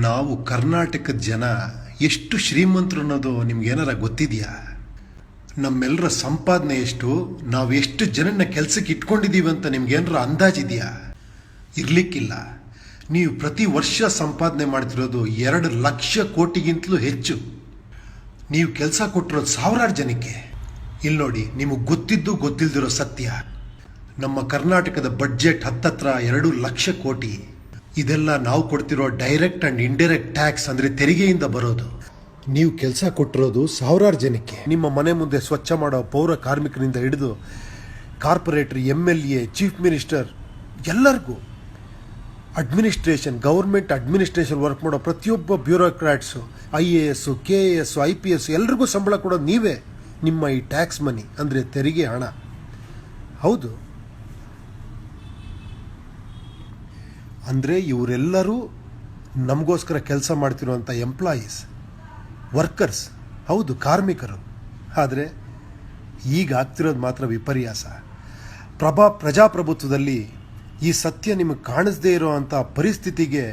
ನಾವು ಕರ್ನಾಟಕದ ಜನ ಎಷ್ಟು ಶ್ರೀಮಂತರು ಅನ್ನೋದು ನಿಮ್ಗೇನಾರ ಗೊತ್ತಿದೆಯಾ? ನಮ್ಮೆಲ್ಲರ ಸಂಪಾದನೆ ಎಷ್ಟು, ನಾವು ಎಷ್ಟು ಜನನ ಕೆಲಸಕ್ಕೆ ಇಟ್ಕೊಂಡಿದ್ದೀವಿ ಅಂತ ನಿಮ್ಗೇನಾರ ಅಂದಾಜಿದೆಯಾ? ಇರಲಿಕ್ಕಿಲ್ಲ. ನೀವು ಪ್ರತಿ ವರ್ಷ ಸಂಪಾದನೆ ಮಾಡ್ತಿರೋದು 2 ಲಕ್ಷ ಕೋಟಿಗಿಂತಲೂ ಹೆಚ್ಚು. ನೀವು ಕೆಲಸ ಕೊಟ್ಟಿರೋದು ಸಾವಿರಾರು ಜನಕ್ಕೆ. ಇಲ್ಲಿ ನೋಡಿ, ನಿಮಗೆ ಗೊತ್ತಿದ್ದು ಗೊತ್ತಿಲ್ದಿರೋ ಸತ್ಯ, ನಮ್ಮ ಕರ್ನಾಟಕದ ಬಡ್ಜೆಟ್ ಹತ್ತತ್ರ 2 ಲಕ್ಷ ಕೋಟಿ. ಇದೆಲ್ಲ ನಾವು ಕೊಡ್ತಿರೋ ಡೈರೆಕ್ಟ್ ಆ್ಯಂಡ್ ಇಂಡೈರೆಕ್ಟ್ ಟ್ಯಾಕ್ಸ್, ಅಂದರೆ ತೆರಿಗೆಯಿಂದ ಬರೋದು. ನೀವು ಕೆಲಸ ಕೊಟ್ಟಿರೋದು ಸಾವಿರಾರು ಜನಕ್ಕೆ. ನಿಮ್ಮ ಮನೆ ಮುಂದೆ ಸ್ವಚ್ಛ ಮಾಡೋ ಪೌರ ಕಾರ್ಮಿಕರಿಂದ ಹಿಡಿದು ಕಾರ್ಪೊರೇಟರ್, MLA, ಚೀಫ್ ಮಿನಿಸ್ಟರ್ ಎಲ್ಲರಿಗೂ, ಅಡ್ಮಿನಿಸ್ಟ್ರೇಷನ್, ಗೌರ್ಮೆಂಟ್ ಅಡ್ಮಿನಿಸ್ಟ್ರೇಷನ್ ವರ್ಕ್ ಮಾಡೋ ಪ್ರತಿಯೊಬ್ಬ ಬ್ಯೂರೋಕ್ರಾಟ್ಸು, IAS, KAS, IPS ಎಲ್ರಿಗೂ ಸಂಬಳ ಕೊಡೋದು ನೀವೇ. ನಿಮ್ಮ ಈ ಟ್ಯಾಕ್ಸ್ ಮನಿ ಅಂದರೆ ತೆರಿಗೆ ಹಣ. ಹೌದು, ಅಂದರೆ ಇವರೆಲ್ಲರೂ ನಮಗೋಸ್ಕರ ಕೆಲಸ ಮಾಡ್ತಿರುವಂಥ ಎಂಪ್ಲಾಯೀಸ್, ವರ್ಕರ್ಸ್, ಹೌದು, ಕಾರ್ಮಿಕರು. ಆದರೆ ಈಗ ಆಗ್ತಿರೋದು ಮಾತ್ರ ವಿಪರ್ಯಾಸ. ಪ್ರಜಾಪ್ರಭುತ್ವದಲ್ಲಿ ಈ ಸತ್ಯ ನಿಮಗೆ ಕಾಣಿಸದೇ ಇರೋ ಅಂಥ ಪರಿಸ್ಥಿತಿಗೆ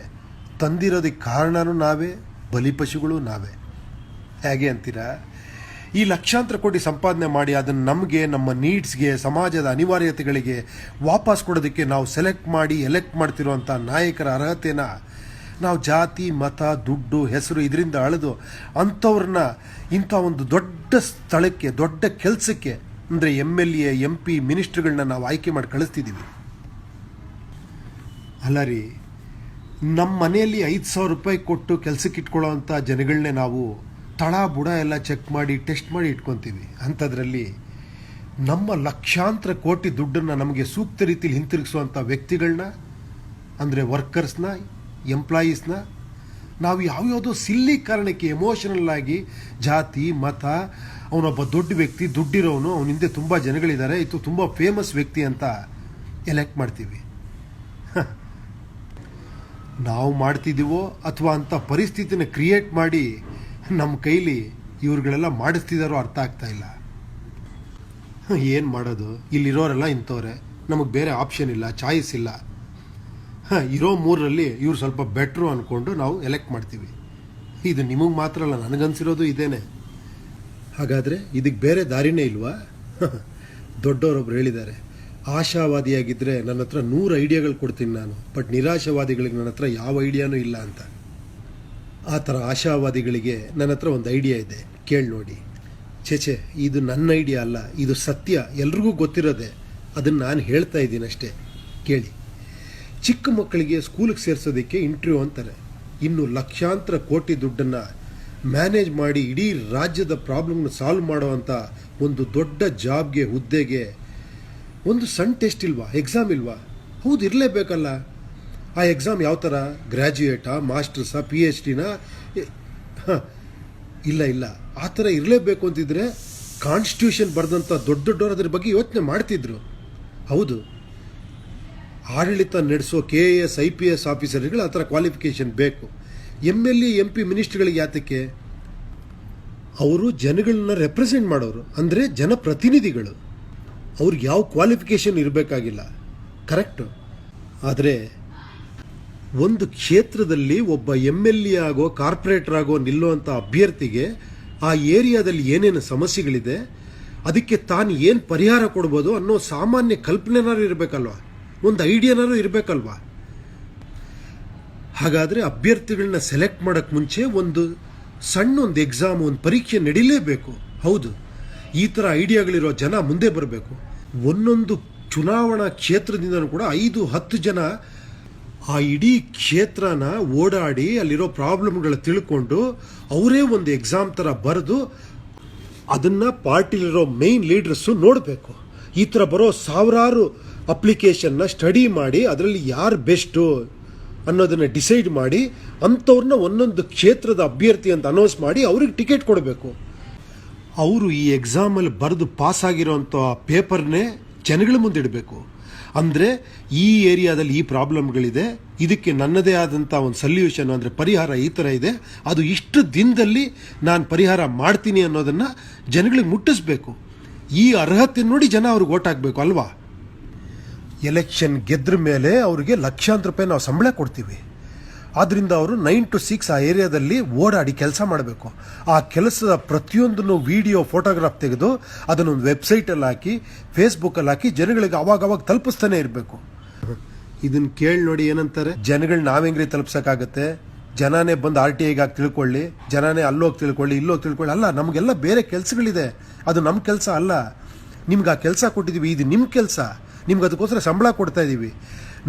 ತಂದಿರೋದಕ್ಕೆ ಕಾರಣನೂ ನಾವೇ, ಬಲಿಪಶುಗಳು ನಾವೇ. ಹೇಗೆ ಅಂತೀರಾ? ಈ ಲಕ್ಷಾಂತರ ಕೋಟಿ ಸಂಪಾದನೆ ಮಾಡಿ ಅದನ್ನು ನಮಗೆ, ನಮ್ಮ ನೀಡ್ಸ್ಗೆ, ಸಮಾಜದ ಅನಿವಾರ್ಯತೆಗಳಿಗೆ ವಾಪಸ್ ಕೊಡೋದಕ್ಕೆ ನಾವು ಸೆಲೆಕ್ಟ್ ಮಾಡಿ ಎಲೆಕ್ಟ್ ಮಾಡ್ತಿರುವಂಥ ನಾಯಕರ ಅರ್ಹತೆನ ನಾವು ಜಾತಿ, ಮತ, ದುಡ್ಡು, ಹೆಸರು ಇದರಿಂದ ಅಳೆದು ಅಂಥವ್ರನ್ನ ಇಂಥ ಒಂದು ದೊಡ್ಡ ಸ್ಥಳಕ್ಕೆ, ದೊಡ್ಡ ಕೆಲಸಕ್ಕೆ, ಅಂದರೆ MLA, MP, ಮಿನಿಸ್ಟ್ರುಗಳನ್ನ ನಾವು ಆಯ್ಕೆ ಮಾಡಿ ಕಳಿಸ್ತಿದ್ದೀವಿ. ಅಲ್ಲ ರೀ, ನಮ್ಮ ಮನೆಯಲ್ಲಿ 5,000 ರೂಪಾಯಿ ಕೊಟ್ಟು ಕೆಲಸಕ್ಕೆ ಇಟ್ಕೊಳ್ಳೋ ಅಂಥ ಜನಗಳನ್ನೇ ನಾವು ತಳ ಬುಡ ಎಲ್ಲ ಚೆಕ್ ಮಾಡಿ ಟೆಸ್ಟ್ ಮಾಡಿ ಇಟ್ಕೊತೀವಿ. ಅಂಥದ್ರಲ್ಲಿ ನಮ್ಮ ಲಕ್ಷಾಂತರ ಕೋಟಿ ದುಡ್ಡನ್ನು ನಮಗೆ ಸೂಕ್ತ ರೀತಿಯಲ್ಲಿ ಹಿಂತಿರುಗಿಸುವಂಥ ವ್ಯಕ್ತಿಗಳನ್ನ, ಅಂದರೆ ವರ್ಕರ್ಸ್ನ, ಎಂಪ್ಲಾಯೀಸ್ನ ನಾವು ಯಾವ್ಯಾವುದೋ ಸಿಲ್ಲಿ ಕಾರಣಕ್ಕೆ ಎಮೋಷನಲ್ ಆಗಿ ಜಾತಿ, ಮತ, ಅವನೊಬ್ಬ ದೊಡ್ಡ ವ್ಯಕ್ತಿ, ದುಡ್ಡಿರೋನು, ಅವನ ಹಿಂದೆ ತುಂಬ ಜನಗಳಿದ್ದಾರೆ, ಇದು ತುಂಬ ಫೇಮಸ್ ವ್ಯಕ್ತಿ ಅಂತ ಎಲೆಕ್ಟ್ ಮಾಡ್ತೀವಿ. ನಾವು ಮಾಡ್ತಿದ್ದೀವೋ ಅಥವಾ ಅಂಥ ಪರಿಸ್ಥಿತಿನ ಕ್ರಿಯೇಟ್ ಮಾಡಿ ನಮ್ಮ ಕೈಲಿ ಇವ್ರುಗಳೆಲ್ಲ ಮಾಡಿಸ್ತಿದ್ದಾರೋ ಅರ್ಥ ಆಗ್ತಾ ಇಲ್ಲ. ಏನು ಮಾಡೋದು? ಇಲ್ಲಿರೋರೆಲ್ಲ ಇಂಥವ್ರೆ, ನಮಗೆ ಬೇರೆ ಆಪ್ಷನ್ ಇಲ್ಲ, ಚಾಯ್ಸ್ ಇಲ್ಲ. ಇರೋ 3ರಲ್ಲಿ ಇವ್ರು ಸ್ವಲ್ಪ ಬೆಟ್ರು ಅಂದ್ಕೊಂಡು ನಾವು ಎಲೆಕ್ಟ್ ಮಾಡ್ತೀವಿ. ಇದು ನಿಮಗೆ ಮಾತ್ರ ಅಲ್ಲ, ನನಗನ್ಸಿರೋದು ಇದೇನೆ. ಹಾಗಾದರೆ ಇದಕ್ಕೆ ಬೇರೆ ದಾರಿನೇ ಇಲ್ವಾ? ದೊಡ್ಡವರೊಬ್ರು ಹೇಳಿದ್ದಾರೆ, ಆಶಾವಾದಿಯಾಗಿದ್ದರೆ ನನ್ನ ಹತ್ರ 100 ಐಡಿಯಾಗಳು ಕೊಡ್ತೀನಿ ನಾನು, ಬಟ್ ನಿರಾಶಾವಾದಿಗಳಿಗೆ ನನ್ನ ಹತ್ರ ಯಾವ ಐಡಿಯಾನೂ ಇಲ್ಲ ಅಂತ. ಆ ಥರ ಆಶಾವಾದಿಗಳಿಗೆ ನನ್ನ ಹತ್ರ ಒಂದು ಐಡಿಯಾ ಇದೆ, ಕೇಳಿ ನೋಡಿ. ಛೇ, ಇದು ನನ್ನ ಐಡಿಯಾ ಅಲ್ಲ, ಇದು ಸತ್ಯ, ಎಲ್ರಿಗೂ ಗೊತ್ತಿರೋದೆ, ಅದನ್ನು ನಾನು ಹೇಳ್ತಾ ಇದ್ದೀನಿ ಅಷ್ಟೇ, ಕೇಳಿ. ಚಿಕ್ಕ ಮಕ್ಕಳಿಗೆ ಸ್ಕೂಲಿಗೆ ಸೇರಿಸೋದಕ್ಕೆ ಇಂಟರ್ವ್ಯೂ ಅಂತಾರೆ. ಇನ್ನು ಲಕ್ಷಾಂತರ ಕೋಟಿ ದುಡ್ಡನ್ನು ಮ್ಯಾನೇಜ್ ಮಾಡಿ ಇಡೀ ರಾಜ್ಯದ ಪ್ರಾಬ್ಲಮ್ನ ಸಾಲ್ವ್ ಮಾಡುವಂಥ ಒಂದು ದೊಡ್ಡ ಜಾಬ್ಗೆ, ಹುದ್ದೆಗೆ ಒಂದು ಸಣ್ಣ ಟೆಸ್ಟ್ ಇಲ್ವಾ? ಎಕ್ಸಾಮ್ ಇಲ್ವಾ? ಹೌದು, ಇರಲೇಬೇಕಲ್ಲ. ಆ ಎಕ್ಸಾಮ್ ಯಾವ ಥರ? ಗ್ರ್ಯಾಜುಯೇಟಾ, ಮಾಸ್ಟರ್ಸಾ, PhDನ? ಇಲ್ಲ, ಆ ಥರ ಇರಲೇಬೇಕು ಅಂತಿದ್ರೆ ಕಾನ್ಸ್ಟಿಟ್ಯೂಷನ್ ಬರೆದಂಥ ದೊಡ್ಡವರು ಅದ್ರ ಬಗ್ಗೆ ಯೋಚನೆ ಮಾಡ್ತಿದ್ರು. ಹೌದು, ಆಡಳಿತ ನಡೆಸೋ KAS, IPS ಆಫೀಸರ್ಗಳು ಆ ಥರ ಕ್ವಾಲಿಫಿಕೇಷನ್ ಬೇಕು. MLA, MP, ಮಿನಿಸ್ಟ್ರುಗಳಿಗೆ ಯಾತಕ್ಕೆ? ಅವರು ಜನಗಳನ್ನ ರೆಪ್ರೆಸೆಂಟ್ ಮಾಡೋರು, ಅಂದರೆ ಜನಪ್ರತಿನಿಧಿಗಳು. ಅವ್ರಿಗೆ ಯಾವ ಕ್ವಾಲಿಫಿಕೇಷನ್ ಇರಬೇಕಾಗಿಲ್ಲ, ಕರೆಕ್ಟು. ಆದರೆ ಒಂದು ಕ್ಷೇತ್ರದಲ್ಲಿ ಒಬ್ಬ MLA ಆಗೋ, ಕಾರ್ಪೊರೇಟರ್ ಆಗೋ ನಿಲ್ಲುವಂಥ ಅಭ್ಯರ್ಥಿಗೆ ಆ ಏರಿಯಾದಲ್ಲಿ ಏನೇನು ಸಮಸ್ಯೆಗಳಿದೆ, ಅದಕ್ಕೆ ತಾನು ಏನು ಪರಿಹಾರ ಕೊಡ್ಬೋದು ಅನ್ನೋ ಸಾಮಾನ್ಯ ಕಲ್ಪನೆನಾರು ಇರಬೇಕಲ್ವ, ಒಂದು ಐಡಿಯಾನಾರು ಇರಬೇಕಲ್ವ. ಹಾಗಾದರೆ ಅಭ್ಯರ್ಥಿಗಳನ್ನ ಸೆಲೆಕ್ಟ್ ಮಾಡೋಕ್ಕೆ ಮುಂಚೆ ಒಂದು ಎಕ್ಸಾಮ್, ಒಂದು ಪರೀಕ್ಷೆ ನಡೀಲೇಬೇಕು. ಹೌದು, ಈ ಥರ ಐಡಿಯಾಗಳಿರೋ ಜನ ಮುಂದೆ ಬರಬೇಕು. ಒಂದೊಂದು ಚುನಾವಣಾ ಕ್ಷೇತ್ರದಿಂದನೂ ಕೂಡ 5-10 ಜನ ಆ ಇಡೀ ಕ್ಷೇತ್ರನ ಓಡಾಡಿ ಅಲ್ಲಿರೋ ಪ್ರಾಬ್ಲಮ್ಗಳ ತಿಳ್ಕೊಂಡು ಅವರೇ ಒಂದು ಎಕ್ಸಾಮ್ ಥರ ಬರೆದು ಅದನ್ನು ಪಾರ್ಟಿಲಿರೋ ಮೇನ್ ಲೀಡರ್ಸು ನೋಡಬೇಕು. ಈ ಥರ ಬರೋ ಸಾವಿರಾರು ಅಪ್ಲಿಕೇಶನ್ನ ಸ್ಟಡಿ ಮಾಡಿ ಅದರಲ್ಲಿ ಯಾರು ಬೆಸ್ಟು ಅನ್ನೋದನ್ನು ಡಿಸೈಡ್ ಮಾಡಿ ಅಂಥವ್ರನ್ನ ಒಂದೊಂದು ಕ್ಷೇತ್ರದ ಅಭ್ಯರ್ಥಿ ಅಂತ ಅನೌನ್ಸ್ ಮಾಡಿ ಅವ್ರಿಗೆ ಟಿಕೆಟ್ ಕೊಡಬೇಕು. ಅವರು ಈ ಎಕ್ಸಾಮಲ್ಲಿ ಬರೆದು ಪಾಸ್ ಆಗಿರೋಂಥ ಪೇಪರ್ನೇ ಜನಗಳ ಮುಂದೆ ಇಡಬೇಕು. ಅಂದರೆ ಈ ಏರಿಯಾದಲ್ಲಿ ಈ ಪ್ರಾಬ್ಲಮ್ಗಳಿದೆ, ಇದಕ್ಕೆ ನನ್ನದೇ ಆದಂಥ ಒಂದು ಸೊಲ್ಯೂಷನ್, ಅಂದರೆ ಪರಿಹಾರ ಈ ಥರ ಇದೆ, ಅದು ಇಷ್ಟು ದಿನದಲ್ಲಿ ನಾನು ಪರಿಹಾರ ಮಾಡ್ತೀನಿ ಅನ್ನೋದನ್ನು ಜನಗಳಿಗೆ ಮುಟ್ಟಿಸ್ಬೇಕು. ಈ ಅರ್ಹತೆ ನೋಡಿ ಜನ ಅವ್ರಿಗೆ ಓಟ್ ಹಾಕಬೇಕು ಅಲ್ವಾ? ಎಲೆಕ್ಷನ್ ಗೆದ್ರ ಮೇಲೆ ಅವ್ರಿಗೆ ಲಕ್ಷಾಂತರ ರೂಪಾಯಿ ನಾವು ಸಂಬಳ ಕೊಡ್ತೀವಿ. ಆದ್ದರಿಂದ ಅವರು 9 to 6 ಆ ಏರಿಯಾದಲ್ಲಿ ಓಡಾಡಿ ಕೆಲಸ ಮಾಡಬೇಕು. ಆ ಕೆಲಸದ ಪ್ರತಿಯೊಂದನ್ನು ವಿಡಿಯೋ ಫೋಟೋಗ್ರಾಫ್ ತೆಗೆದು ಅದನ್ನೊಂದು ವೆಬ್ಸೈಟಲ್ಲಿ ಹಾಕಿ ಫೇಸ್ಬುಕ್ಕಲ್ಲಿ ಹಾಕಿ ಜನಗಳಿಗೆ ಅವಾಗ ತಲುಪಿಸ್ತಾನೆ ಇರಬೇಕು. ಇದನ್ನು ಕೇಳಿ ನೋಡಿ ಏನಂತಾರೆ, ಜನಗಳು ನಾವೆಂಗ್ರಿ ತಲುಪ್ಸೋಕ್ಕಾಗತ್ತೆ, ಜನನೇ ಬಂದು RTIಗೆ ಹಾಕಿ ತಿಳ್ಕೊಳ್ಳಿ, ಜನನೇ ಅಲ್ಲೋಗಿ ತಿಳ್ಕೊಳ್ಳಿ ಇಲ್ಲೋಗಿ ತಿಳ್ಕೊಳ್ಳಿ. ಅಲ್ಲ, ನಮಗೆಲ್ಲ ಬೇರೆ ಕೆಲಸಗಳಿದೆ, ಅದು ನಮ್ಮ ಕೆಲಸ ಅಲ್ಲ. ನಿಮ್ಗೆ ಆ ಕೆಲಸ ಕೊಟ್ಟಿದ್ದೀವಿ, ಇದು ನಿಮ್ಮ ಕೆಲಸ, ನಿಮ್ಗೆ ಅದಕ್ಕೋಸ್ಕರ ಸಂಬಳ ಕೊಡ್ತಾ ಇದ್ದೀವಿ.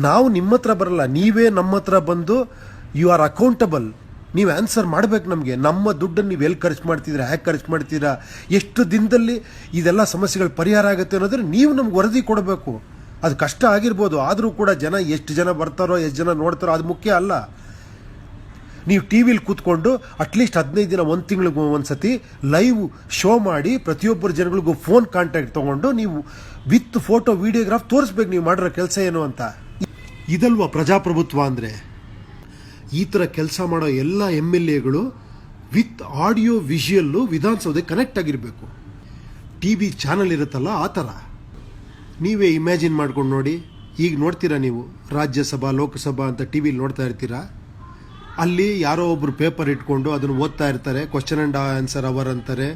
ನಾವು ನಿಮ್ಮ ಹತ್ರ ಬರಲ್ಲ, ನೀವೇ ನಮ್ಮ ಹತ್ರ ಬಂದು ಯು ಆರ್ ಅಕೌಂಟಬಲ್, ನೀವು ಆನ್ಸರ್ ಮಾಡಬೇಕು ನಮಗೆ. ನಮ್ಮ ದುಡ್ಡನ್ನು ನೀವು ಎಲ್ಲಿ ಖರ್ಚು ಮಾಡ್ತಿದ್ದೀರಾ, ಹೇಗೆ ಖರ್ಚು ಮಾಡ್ತೀರಾ, ಎಷ್ಟು ದಿನದಲ್ಲಿ ಇದೆಲ್ಲ ಸಮಸ್ಯೆಗಳು ಪರಿಹಾರ ಆಗುತ್ತೆ ಅನ್ನೋದ್ರೆ ನೀವು ನಮ್ಗೆ ವರದಿ ಕೊಡಬೇಕು. ಅದು ಕಷ್ಟ ಆಗಿರ್ಬೋದು, ಆದರೂ ಕೂಡ ಜನ ಎಷ್ಟು ಜನ ಬರ್ತಾರೋ ಎಷ್ಟು ಜನ ನೋಡ್ತಾರೋ ಅದು ಮುಖ್ಯ ಅಲ್ಲ. ನೀವು ಟಿ ವಿಲಿ ಕೂತ್ಕೊಂಡು ಅಟ್ಲೀಸ್ಟ್ 15 ದಿನ 1 ತಿಂಗಳಿಗೆ ಒಂದು ಸತಿ ಲೈವ್ ಶೋ ಮಾಡಿ ಪ್ರತಿಯೊಬ್ಬರು ಜನಗಳಿಗೂ ಫೋನ್ ಕಾಂಟ್ಯಾಕ್ಟ್ ತೊಗೊಂಡು ನೀವು ವಿತ್ ಫೋಟೋ ವಿಡಿಯೋಗ್ರಾಫ್ ತೋರಿಸ್ಬೇಕು ನೀವು ಮಾಡಿರೋ ಕೆಲಸ ಏನು ಅಂತ. ಇದಲ್ವಾ ಪ್ರಜಾಪ್ರಭುತ್ವ ಅಂದರೆ? ಈ ಥರ ಕೆಲಸ ಮಾಡೋ ಎಲ್ಲ MLAಗಳು ವಿತ್ ಆಡಿಯೋ ವಿಷುಯಲ್ಲು ವಿಧಾನಸೌಧಕ್ಕೆ ಕನೆಕ್ಟ್ ಆಗಿರಬೇಕು. TV ಚಾನಲ್ ಇರುತ್ತಲ್ಲ ಆ ಥರ. ನೀವೇ ಇಮ್ಯಾಜಿನ್ ಮಾಡ್ಕೊಂಡು ನೋಡಿ, ಈಗ ನೋಡ್ತೀರಾ ನೀವು ರಾಜ್ಯಸಭಾ ಲೋಕಸಭಾ ಅಂತ TV ನೋಡ್ತಾ ಇರ್ತೀರಾ, ಅಲ್ಲಿ ಯಾರೋ ಒಬ್ಬರು ಪೇಪರ್ ಇಟ್ಕೊಂಡು ಅದನ್ನು ಓದ್ತಾ ಇರ್ತಾರೆ, ಕ್ವಶನ್ ಆ್ಯಂಡ್ ಆನ್ಸರ್ ಅವರ್ ಅಂತಾರೆ,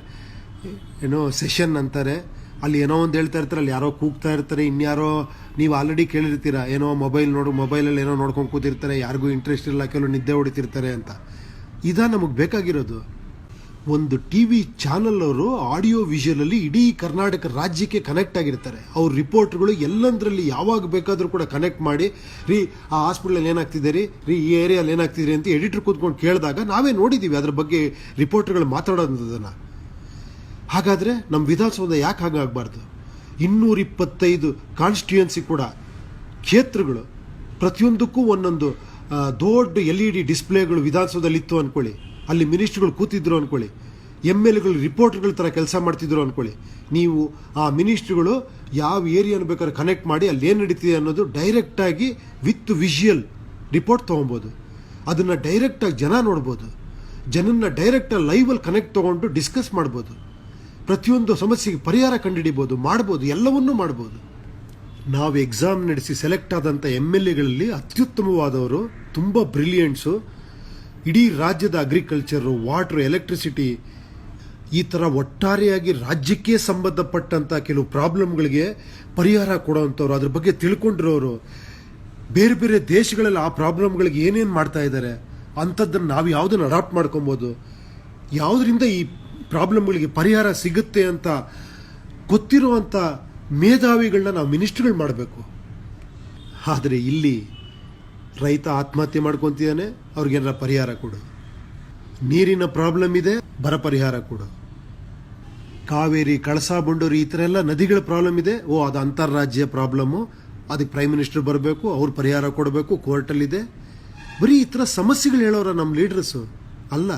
ಏನೋ ಸೆಷನ್ ಅಂತಾರೆ, ಅಲ್ಲಿ ಏನೋ ಒಂದು ಹೇಳ್ತಾ ಇರ್ತಾರೆ, ಅಲ್ಲಿ ಯಾರೋ ಕೂಗ್ತಾ ಇರ್ತಾರೆ, ಇನ್ಯಾರೋ ನೀವು ಆಲ್ರೆಡಿ ಕೇಳಿರ್ತೀರ, ಏನೋ ಮೊಬೈಲಲ್ಲಿ ಏನೋ ನೋಡ್ಕೊಂಡು ಕೂತಿರ್ತಾರೆ, ಯಾರಿಗೂ ಇಂಟ್ರೆಸ್ಟ್ ಇರಲ್ಲ, ಕೆಲವು ನಿದ್ದೆ ಹೊಡಿತಿರ್ತಾರೆ ಅಂತ. ನಮಗೆ ಬೇಕಾಗಿರೋದು ಒಂದು TV ಚಾನಲ್ ಅವರು ಆಡಿಯೋ ವಿಷುವಲಲ್ಲಿ ಇಡೀ ಕರ್ನಾಟಕ ರಾಜ್ಯಕ್ಕೆ ಕನೆಕ್ಟ್ ಆಗಿರ್ತಾರೆ. ಅವ್ರ ರಿಪೋರ್ಟ್ಗಳು ಎಲ್ಲಂದ್ರಲ್ಲಿ ಯಾವಾಗ ಬೇಕಾದರೂ ಕೂಡ ಕನೆಕ್ಟ್ ಮಾಡಿ, ಆ ಹಾಸ್ಪಿಟಲಲ್ಲಿ ಏನಾಗ್ತಿದೆ ರೀ ಈ ಏರಿಯಲ್ಲಿ ಏನಾಗ್ತಿದೆ ಅಂತ ಎಡಿಟರ್ ಕೂತ್ಕೊಂಡು ಕೇಳಿದಾಗ ನಾವೇ ನೋಡಿದ್ದೀವಿ ಅದ್ರ ಬಗ್ಗೆ ರಿಪೋರ್ಟ್ಗಳು ಮಾತಾಡೋದನ್ನು. ಹಾಗಾದರೆ ನಮ್ಮ ವಿಧಾನಸೌಧ ಯಾಕೆ ಹಾಗಾಗಬಾರ್ದು? 225 ಕಾನ್ಸ್ಟಿಟ್ಯೂಯನ್ಸಿ ಕೂಡ ಕ್ಷೇತ್ರಗಳು, ಪ್ರತಿಯೊಂದಕ್ಕೂ ಒಂದೊಂದು ದೊಡ್ಡ LED ಡಿಸ್ಪ್ಲೇಗಳು ವಿಧಾನಸೌಧದಲ್ಲಿ ಇತ್ತು ಅಂದ್ಕೊಳ್ಳಿ, ಅಲ್ಲಿ ಮಿನಿಸ್ಟ್ರುಗಳು ಕೂತಿದ್ರು ಅಂದ್ಕೊಳ್ಳಿ, MLAಗಳು ರಿಪೋರ್ಟರ್ಗಳ ಥರ ಕೆಲಸ ಮಾಡ್ತಿದ್ರು ಅಂದ್ಕೊಳ್ಳಿ. ನೀವು ಆ ಮಿನಿಸ್ಟ್ರುಗಳು ಯಾವ ಏರಿಯಾನ ಬೇಕಾದ್ರೆ ಕನೆಕ್ಟ್ ಮಾಡಿ ಅಲ್ಲಿ ಏನು ನಡೀತಿದೆ ಅನ್ನೋದು ಡೈರೆಕ್ಟಾಗಿ ವಿತ್ ವಿಷುಯಲ್ ರಿಪೋರ್ಟ್ ತೊಗೊಬೋದು. ಅದನ್ನು ಡೈರೆಕ್ಟಾಗಿ ಜನ ನೋಡ್ಬೋದು, ಜನನ್ನ ಡೈರೆಕ್ಟಾಗಿ ಲೈವಲ್ಲಿ ಕನೆಕ್ಟ್ ತೊಗೊಂಡು ಡಿಸ್ಕಸ್ ಮಾಡ್ಬೋದು, ಪ್ರತಿಯೊಂದು ಸಮಸ್ಯೆಗೆ ಪರಿಹಾರ ಕಂಡುಹಿಡಿಬೋದು, ಮಾಡ್ಬೋದು, ಎಲ್ಲವನ್ನೂ ಮಾಡ್ಬೋದು. ನಾವು ಎಕ್ಸಾಮ್ ನಡೆಸಿ ಸೆಲೆಕ್ಟ್ ಆದಂಥ MLAಗಳಲ್ಲಿ ಅತ್ಯುತ್ತಮವಾದವರು, ತುಂಬ ಬ್ರಿಲಿಯಂಟ್ಸು, ಇಡೀ ರಾಜ್ಯದ ಅಗ್ರಿಕಲ್ಚರು, ವಾಟ್ರು, ಎಲೆಕ್ಟ್ರಿಸಿಟಿ, ಈ ಥರ ಒಟ್ಟಾರೆಯಾಗಿ ರಾಜ್ಯಕ್ಕೆ ಸಂಬಂಧಪಟ್ಟಂಥ ಕೆಲವು ಪ್ರಾಬ್ಲಮ್ಗಳಿಗೆ ಪರಿಹಾರ ಕೊಡೋವಂಥವ್ರು, ಅದ್ರ ಬಗ್ಗೆ ತಿಳ್ಕೊಂಡಿರೋರು, ಬೇರೆ ಬೇರೆ ದೇಶಗಳಲ್ಲಿ ಆ ಪ್ರಾಬ್ಲಮ್ಗಳಿಗೆ ಏನೇನು ಮಾಡ್ತಾ ಇದ್ದಾರೆ ಅಂಥದ್ದನ್ನು ನಾವು ಯಾವುದನ್ನು ಅಡಾಪ್ಟ್ ಮಾಡ್ಕೊಬೋದು, ಯಾವುದರಿಂದ ಈ ಪ್ರಾಬ್ಲಮ್ಗಳಿಗೆ ಪರಿಹಾರ ಸಿಗುತ್ತೆ ಅಂತ ಗೊತ್ತಿರುವಂಥ ಮೇಧಾವಿಗಳನ್ನ ನಾವು ಮಿನಿಸ್ಟ್ರುಗಳು ಮಾಡಬೇಕು. ಆದರೆ ಇಲ್ಲಿ ರೈತ ಆತ್ಮಹತ್ಯೆ ಮಾಡ್ಕೊತಿದ್ದಾನೆ, ಅವ್ರಿಗೇನಾರ ಪರಿಹಾರ ಕೊಡು. ನೀರಿನ ಪ್ರಾಬ್ಲಮ್ ಇದೆ, ಬರ ಪರಿಹಾರ ಕೊಡು. ಕಾವೇರಿ, ಕಳಸಾ ಬಂಡೂರಿ ಈ ಥರ ಎಲ್ಲ ನದಿಗಳ ಪ್ರಾಬ್ಲಮ್ ಇದೆ, ಅದು ಅಂತಾರಾಜ್ಯ ಪ್ರಾಬ್ಲಮ್ಮು, ಅದಕ್ಕೆ ಪ್ರೈಮ್ ಮಿನಿಸ್ಟರ್ ಬರಬೇಕು, ಅವ್ರು ಪರಿಹಾರ ಕೊಡಬೇಕು, ಕೋರ್ಟಲ್ಲಿದೆ. ಬರೀ ಈ ಥರ ಸಮಸ್ಯೆಗಳು ಹೇಳೋರ ನಮ್ಮ ಲೀಡರ್ಸು ಅಲ್ಲ,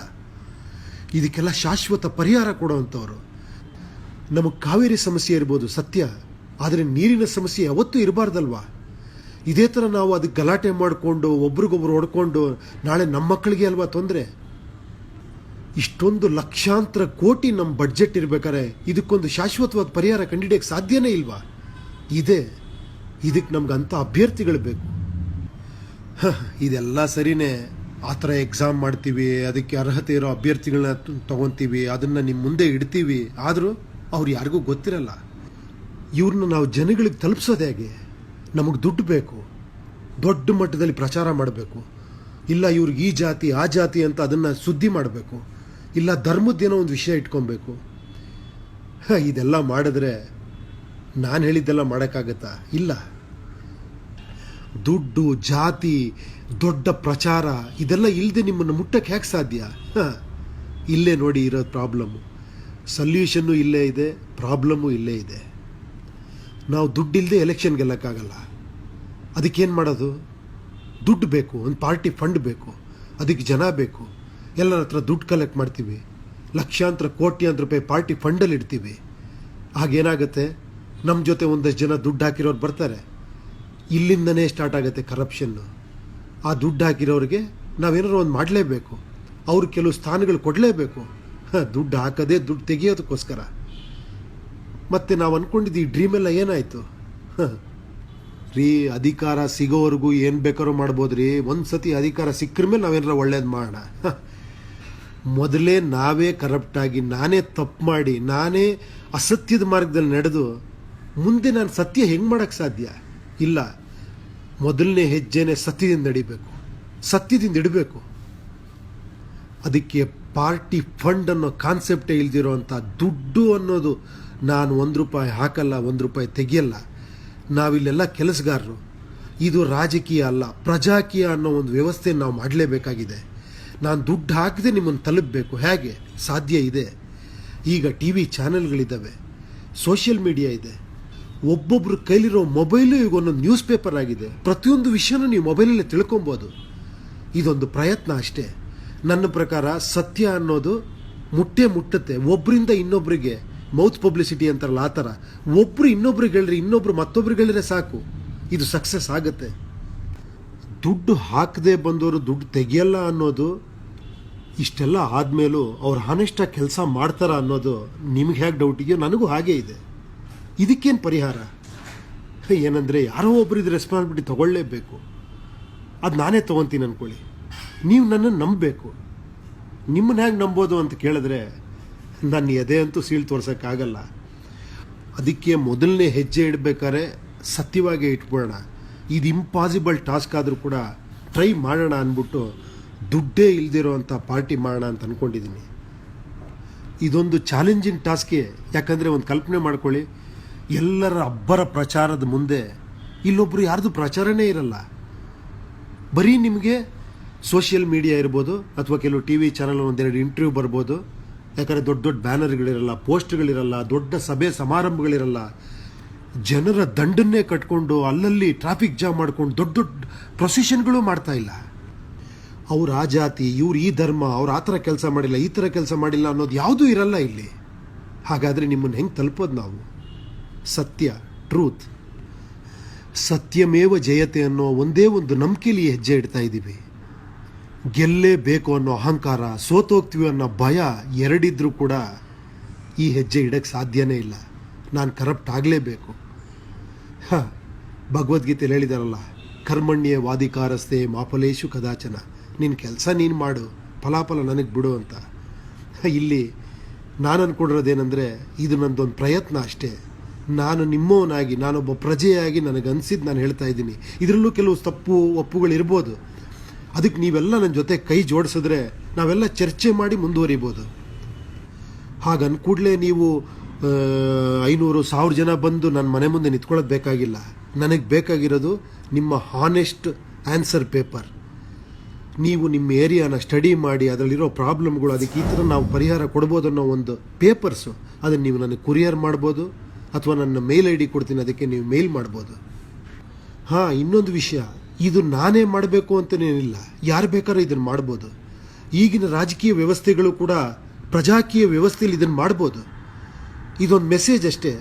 ಇದಕ್ಕೆಲ್ಲ ಶಾಶ್ವತ ಪರಿಹಾರ ಕೊಡೋವಂಥವ್ರು. ನಮಗೆ ಕಾವೇರಿ ಸಮಸ್ಯೆ ಇರ್ಬೋದು ಸತ್ಯ, ಆದರೆ ನೀರಿನ ಸಮಸ್ಯೆ ಯಾವತ್ತೂ ಇರಬಾರ್ದಲ್ವಾ? ಇದೇ ಥರ ನಾವು ಅದಕ್ಕೆ ಗಲಾಟೆ ಮಾಡಿಕೊಂಡು ಒಬ್ರಿಗೊಬ್ರು ಹೊಡ್ಕೊಂಡು ನಾಳೆ ನಮ್ಮ ಮಕ್ಕಳಿಗೆ ಅಲ್ವಾ ತೊಂದರೆ? ಇಷ್ಟೊಂದು ಲಕ್ಷಾಂತರ ಕೋಟಿ ನಮ್ಮ ಬಡ್ಜೆಟ್ ಇರಬೇಕಾದ್ರೆ ಇದಕ್ಕೊಂದು ಶಾಶ್ವತವಾದ ಪರಿಹಾರ ಕಂಡುಹಿಡಿಯೋಕ್ಕೆ ಸಾಧ್ಯನೇ ಇಲ್ವಾ? ಇದಕ್ಕೆ ನಮ್ಗೆ ಅಂಥ ಅಭ್ಯರ್ಥಿಗಳು ಬೇಕು. ಇದೆಲ್ಲ ಸರಿನೇ, ಆ ಥರ ಎಕ್ಸಾಮ್ ಮಾಡ್ತೀವಿ, ಅದಕ್ಕೆ ಅರ್ಹತೆ ಇರೋ ಅಭ್ಯರ್ಥಿಗಳನ್ನ ತೊಗೊತೀವಿ, ಅದನ್ನು ನಿಮ್ಮ ಮುಂದೆ ಇಡ್ತೀವಿ, ಆದರೂ ಅವ್ರು ಯಾರಿಗೂ ಗೊತ್ತಿರಲ್ಲ. ಇವ್ರನ್ನ ನಾವು ಜನಗಳಿಗೆ ತಲುಪಿಸೋದು ಹೇಗೆ? ನಮಗೆ ದುಡ್ಡು ಬೇಕು, ದೊಡ್ಡ ಮಟ್ಟದಲ್ಲಿ ಪ್ರಚಾರ ಮಾಡಬೇಕು, ಇಲ್ಲ ಇವ್ರಿಗೆ ಈ ಜಾತಿ ಆ ಜಾತಿ ಅಂತ ಅದನ್ನು ಸುದ್ದಿ ಮಾಡಬೇಕು, ಇಲ್ಲ ಧರ್ಮದ್ದೇನೋ ಒಂದು ವಿಷಯ ಇಟ್ಕೊಬೇಕು. ಇದೆಲ್ಲ ಮಾಡಿದ್ರೆ ನಾನು ಹೇಳಿದ್ದೆಲ್ಲ ಮಾಡೋಕ್ಕಾಗತ್ತಾ? ಇಲ್ಲ. ದುಡ್ಡು, ಜಾತಿ, ದೊಡ್ಡ ಪ್ರಚಾರ ಇದೆಲ್ಲ ಇಲ್ಲದೆ ನಿಮ್ಮನ್ನು ಮುಟ್ಟಕ್ಕೆ ಹೇಗೆ ಸಾಧ್ಯ? ಇಲ್ಲೇ ನೋಡಿ ಇರೋ ಪ್ರಾಬ್ಲಮ್ಮು. ಸೊಲ್ಯೂಷನ್ನು ಇಲ್ಲೇ ಇದೆ, ಪ್ರಾಬ್ಲಮ್ಮು ಇಲ್ಲೇ ಇದೆ. ನಾವು ದುಡ್ಡಿಲ್ಲದೆ ಎಲೆಕ್ಷನ್ ಗೆಲ್ಲಕ್ಕಾಗಲ್ಲ. ಅದಕ್ಕೇನು ಮಾಡೋದು? ದುಡ್ಡು ಬೇಕು, ಒಂದು ಪಾರ್ಟಿ ಫಂಡ್ ಬೇಕು, ಅದಕ್ಕೆ ಜನ ಬೇಕು. ಎಲ್ಲರ ಹತ್ರ ದುಡ್ಡು ಕಲೆಕ್ಟ್ ಮಾಡ್ತೀವಿ, ಲಕ್ಷಾಂತರ ಕೋಟ್ಯಾಂತರ ರೂಪಾಯಿ ಪಾರ್ಟಿ ಫಂಡಲ್ಲಿ ಇಡ್ತೀವಿ. ಆಗೇನಾಗುತ್ತೆ? ನಮ್ಮ ಜೊತೆ ಒಂದಷ್ಟು ಜನ ದುಡ್ಡು ಹಾಕಿರೋರು ಬರ್ತಾರೆ, ಇಲ್ಲಿಂದನೇ ಸ್ಟಾರ್ಟ್ ಆಗುತ್ತೆ ಕರಪ್ಷನ್ನು. ಆ ದುಡ್ಡು ಹಾಕಿರೋರಿಗೆ ನಾವೇನಾದ್ರು ಒಂದು ಮಾಡಲೇಬೇಕು, ಅವ್ರು ಕೆಲವು ಸ್ಥಾನಗಳು ಕೊಡಲೇಬೇಕು. ದುಡ್ಡು ಹಾಕೋದೇ ದುಡ್ಡು ತೆಗಿಯೋದಕ್ಕೋಸ್ಕರ. ಮತ್ತು ನಾವು ಅಂದ್ಕೊಂಡಿದ್ದು ಈ ಡ್ರೀಮೆಲ್ಲ ಏನಾಯಿತು? ರೀ, ಅಧಿಕಾರ ಸಿಗೋವರೆಗೂ ಏನು ಬೇಕಾದ್ರೂ ಮಾಡ್ಬೋದು ರೀ. ಒಂದು ಸತಿ ಅಧಿಕಾರ ಸಿಕ್ಕರ ಮೇಲೆ ನಾವೇನಾರ ಒಳ್ಳೇದು ಮಾಡೋಣ. ಮೊದಲೇ ನಾವೇ ಕರಪ್ಟಾಗಿ, ನಾನೇ ತಪ್ಪು ಮಾಡಿ, ನಾನೇ ಅಸತ್ಯದ ಮಾರ್ಗದಲ್ಲಿ ನಡೆದು ಮುಂದೆ ನಾನು ಸತ್ಯ ಹೆಂಗೆ ಮಾಡೋಕ್ಕೆ ಸಾಧ್ಯ? ಇಲ್ಲ, ಮೊದಲನೇ ಹೆಜ್ಜೆನೇ ಸತ್ಯದಿಂದ ನಡಿಬೇಕು, ಸತ್ಯದಿಂದ ಇಡಬೇಕು. ಅದಕ್ಕೆ ಪಾರ್ಟಿ ಫಂಡ್ ಅನ್ನೋ ಕಾನ್ಸೆಪ್ಟೇ ಇಲ್ದಿರೋ ಅಂಥ ದುಡ್ಡು ಅನ್ನೋದು, ನಾನು ₹1 ಹಾಕಲ್ಲ, ₹1 ತೆಗಿಯಲ್ಲ. ನಾವಿಲ್ಲೆಲ್ಲ ಕೆಲಸಗಾರರು. ಇದು ರಾಜಕೀಯ ಅಲ್ಲ, ಪ್ರಜಾಕೀಯ ಅನ್ನೋ ಒಂದು ವ್ಯವಸ್ಥೆ ನಾವು ಮಾಡಲೇಬೇಕಾಗಿದೆ. ನಾನು ದುಡ್ಡು ಹಾಕದೆ ನಿಮ್ಮನ್ನು ತಲುಪಬೇಕು. ಹೇಗೆ ಸಾಧ್ಯ ಇದೆ? ಈಗ TV ಚಾನೆಲ್ಗಳಿದ್ದಾವೆ, ಸೋಷಿಯಲ್ ಮೀಡಿಯಾ ಇದೆ, ಒಬ್ಬೊಬ್ರ ಕೈಲಿರೋ ಮೊಬೈಲು ಈಗ ಒಂದೊಂದು ನ್ಯೂಸ್ ಪೇಪರ್ ಆಗಿದೆ. ಪ್ರತಿಯೊಂದು ವಿಷಯನೂ ನೀವು ಮೊಬೈಲಲ್ಲೇ ತಿಳ್ಕೊಬೋದು. ಇದೊಂದು ಪ್ರಯತ್ನ ಅಷ್ಟೇ. ನನ್ನ ಪ್ರಕಾರ ಸತ್ಯ ಅನ್ನೋದು ಮುಟ್ಟುತ್ತೆ. ಒಬ್ಬರಿಂದ ಇನ್ನೊಬ್ಬರಿಗೆ ಮೌತ್ ಪಬ್ಲಿಸಿಟಿ ಅಂತಾರಲ್ಲ, ಆ ಥರ ಒಬ್ಬರು ಇನ್ನೊಬ್ರಿಗೆ ಹೇಳ್ರಿ, ಇನ್ನೊಬ್ರು ಮತ್ತೊಬ್ರಿಗೆ ಹೇಳಿದ್ರೆ ಸಾಕು, ಇದು ಸಕ್ಸಸ್ ಆಗುತ್ತೆ. ದುಡ್ಡು ಹಾಕದೆ ಬಂದವರು ದುಡ್ಡು ತೆಗಿಯಲ್ಲ ಅನ್ನೋದು, ಇಷ್ಟೆಲ್ಲ ಆದಮೇಲೂ ಅವ್ರು ಹಾನೆಸ್ಟಾಗಿ ಕೆಲಸ ಮಾಡ್ತಾರ ಅನ್ನೋದು ನಿಮ್ಗೆ ಹೇಗೆ ಡೌಟ್ ಇದೆಯೋ ನನಗೂ ಹಾಗೇ ಇದೆ. ಇದಕ್ಕೇನು ಪರಿಹಾರ? ಏನಂದರೆ ಯಾರೋ ಒಬ್ಬರಿದ್ದು ರೆಸ್ಪಾನ್ಸಿಬಿಲಿಟಿ ತೊಗೊಳ್ಳೇಬೇಕು. ಅದು ನಾನೇ ತೊಗೊತೀನಿ ಅಂದ್ಕೊಳ್ಳಿ, ನೀವು ನನ್ನನ್ನು ನಂಬಬೇಕು. ನಿಮ್ಮನ್ನ ಹೇಗೆ ನಂಬೋದು ಅಂತ ಕೇಳಿದ್ರೆ ನನ್ನ ಎದೆ ಅಂತೂ ಸೀಳು ತೋರ್ಸೋಕ್ಕಾಗಲ್ಲ. ಅದಕ್ಕೆ ಮೊದಲನೇ ಹೆಜ್ಜೆ ಇಡಬೇಕಾದ್ರೆ ಸತ್ಯವಾಗಿ ಇಟ್ಬಿಡೋಣ. ಇದು ಇಂಪಾಸಿಬಲ್ ಟಾಸ್ಕ್ ಆದರೂ ಕೂಡ ಟ್ರೈ ಮಾಡೋಣ ಅಂದ್ಬಿಟ್ಟು ದುಡ್ಡೇ ಇಲ್ದಿರೋ ಅಂಥ ಪಾರ್ಟಿ ಮಾಡೋಣ ಅಂತ ಅಂದ್ಕೊಂಡಿದ್ದೀನಿ. ಇದೊಂದು ಚಾಲೆಂಜಿಂಗ್ ಟಾಸ್ಕೇ. ಯಾಕಂದರೆ ಒಂದು ಕಲ್ಪನೆ ಮಾಡ್ಕೊಳ್ಳಿ, ಎಲ್ಲರ ಅಬ್ಬರ ಪ್ರಚಾರದ ಮುಂದೆ ಇಲ್ಲೊಬ್ಬರು ಯಾರ್ದು ಪ್ರಚಾರನೇ ಇರಲ್ಲ. ಬರೀ ನಿಮಗೆ ಸೋಷಿಯಲ್ ಮೀಡಿಯಾ ಇರ್ಬೋದು, ಅಥವಾ ಕೆಲವು TV ಚಾನಲ್ ಒಂದೆರಡು ಇಂಟರ್ವ್ಯೂ ಬರ್ಬೋದು. ಯಾಕಂದರೆ ದೊಡ್ಡ ದೊಡ್ಡ ಬ್ಯಾನರ್ಗಳಿರಲ್ಲ, ಪೋಸ್ಟ್ಗಳಿರಲ್ಲ, ದೊಡ್ಡ ಸಭೆ ಸಮಾರಂಭಗಳಿರಲ್ಲ. ಜನರ ದಂಡನ್ನೇ ಕಟ್ಕೊಂಡು ಅಲ್ಲಲ್ಲಿ ಟ್ರಾಫಿಕ್ ಜಾಮ್ ಮಾಡ್ಕೊಂಡು ದೊಡ್ಡ ದೊಡ್ಡ ಪ್ರೊಸೆಷನ್ಗಳು ಮಾಡ್ತಾ ಇಲ್ಲ. ಅವ್ರು ಆ ಜಾತಿ, ಇವ್ರು ಈ ಧರ್ಮ, ಅವ್ರು ಆ ಥರ ಕೆಲಸ ಮಾಡಿಲ್ಲ, ಈ ಥರ ಕೆಲಸ ಮಾಡಿಲ್ಲ ಅನ್ನೋದು ಯಾವುದೂ ಇರಲ್ಲ ಇಲ್ಲಿ. ಹಾಗಾದರೆ ನಿಮ್ಮನ್ನು ಹೆಂಗೆ ತಲುಪೋದು ನಾವು? ಸತ್ಯ, ಟ್ರೂತ್, ಸತ್ಯಮೇವ ಜಯತೆ ಅನ್ನೋ ಒಂದೇ ಒಂದು ನಂಬಿಕೆಯಲ್ಲಿ ಹೆಜ್ಜೆ ಇಡ್ತಾ ಇದ್ದೀವಿ. ಗೆಲ್ಲೇಬೇಕು ಅನ್ನೋ ಅಹಂಕಾರ, ಸೋತೋಗ್ತೀವಿ ಅನ್ನೋ ಭಯ ಎರಡಿದ್ರೂ ಕೂಡ ಈ ಹೆಜ್ಜೆ ಇಡಕ್ಕೆ ಸಾಧ್ಯನೇ ಇಲ್ಲ. ನಾನು ಕರಪ್ಟ್ ಆಗಲೇಬೇಕು. ಭಗವದ್ಗೀತೆಯಲ್ಲಿ ಹೇಳಿದಾರಲ್ಲ, ಕರ್ಮಣ್ಯೇ ವಾದಿಕಾರಸ್ತೆ ಮಾಫಲೇಶು ಕದಾಚನ. ನಿನ್ನ ಕೆಲಸ ನೀನು ಮಾಡು, ಫಲಾಫಲ ನನಗೆ ಬಿಡು ಅಂತ. ಇಲ್ಲಿ ನಾನು ಅಂದ್ಕೊಂಡಿರೋದೇನೆಂದರೆ, ಇದು ನನ್ನದೊಂದು ಪ್ರಯತ್ನ ಅಷ್ಟೇ. ನಾನು ನಿಮ್ಮವನಾಗಿ, ನಾನೊಬ್ಬ ಪ್ರಜೆಯಾಗಿ ನನಗನ್ಸಿದ್ದು ನಾನು ಹೇಳ್ತಾ ಇದ್ದೀನಿ. ಇದರಲ್ಲೂ ಕೆಲವು ತಪ್ಪು ಒಪ್ಪುಗಳಿರ್ಬೋದು. ಅದಕ್ಕೆ ನೀವೆಲ್ಲ ನನ್ನ ಜೊತೆ ಕೈ ಜೋಡಿಸಿದ್ರೆ ನಾವೆಲ್ಲ ಚರ್ಚೆ ಮಾಡಿ ಮುಂದುವರಿಬೋದು. ಹಾಗನ್ ಕೂಡಲೇ ನೀವು 500,000 ಜನ ಬಂದು ನನ್ನ ಮನೆ ಮುಂದೆ ನಿಂತ್ಕೊಳ್ಳೋದು ಬೇಕಾಗಿಲ್ಲ. ನನಗೆ ಬೇಕಾಗಿರೋದು ನಿಮ್ಮ ಹಾನೆಸ್ಟ್ ಆನ್ಸರ್ ಪೇಪರ್. ನೀವು ನಿಮ್ಮ ಏರಿಯಾನ ಸ್ಟಡಿ ಮಾಡಿ ಅದರಲ್ಲಿರೋ ಪ್ರಾಬ್ಲಮ್ಗಳು, ಅದಕ್ಕೆ ಈ ಥರ ನಾವು ಪರಿಹಾರ ಕೊಡ್ಬೋದು ಅನ್ನೋ ಒಂದು ಪೇಪರ್ಸು, ಅದನ್ನು ನೀವು ನನಗೆ ಕೊರಿಯರ್ ಮಾಡ್ಬೋದು, ಅಥವಾ ನನ್ನ ಮೇಲ್ ID ಕೊಡ್ತೀನಿ, ಅದಕ್ಕೆ ನೀವು ಮೇಲ್ ಮಾಡ್ಬೋದು. ಇನ್ನೊಂದು ವಿಷಯ, ಇದು ನಾನೇ ಮಾಡಬೇಕು ಅಂತನೇನಿಲ್ಲ, ಯಾರು ಬೇಕಾದ್ರೂ ಇದನ್ನು ಮಾಡ್ಬೋದು. ಈಗಿನ ರಾಜಕೀಯ ವ್ಯವಸ್ಥೆಗಳು ಕೂಡ ಪ್ರಜಾಕೀಯ ವ್ಯವಸ್ಥೆಯಲ್ಲಿ ಇದನ್ನು ಮಾಡ್ಬೋದು. ಇದೊಂದು ಮೆಸೇಜ್ ಅಷ್ಟೇ.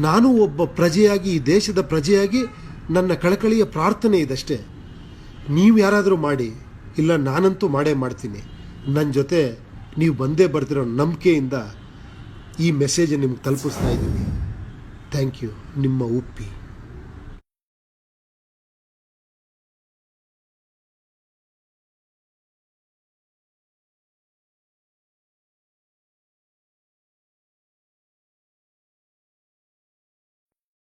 ನಾನು ಒಬ್ಬ ಪ್ರಜೆಯಾಗಿ, ಈ ದೇಶದ ಪ್ರಜೆಯಾಗಿ ನನ್ನ ಕಳಕಳಿಯ ಪ್ರಾರ್ಥನೆ ಇದಷ್ಟೇ. ನೀವು ಯಾರಾದರೂ ಮಾಡಿ, ಇಲ್ಲ ನಾನಂತೂ ಮಾಡೇ ಮಾಡ್ತೀನಿ. ನನ್ನ ಜೊತೆ ನೀವು ಬಂದೇ ಬರ್ತಿರೋ ನಂಬಿಕೆಯಿಂದ ಈ ಮೆಸೇಜ್ ನಿಮ್ಗೆ ತಲುಪಿಸ್ತಾ ಇದ್ದೀನಿ. Thank you. ನಿಮ್ಮ ಉಪ್ಪಿ.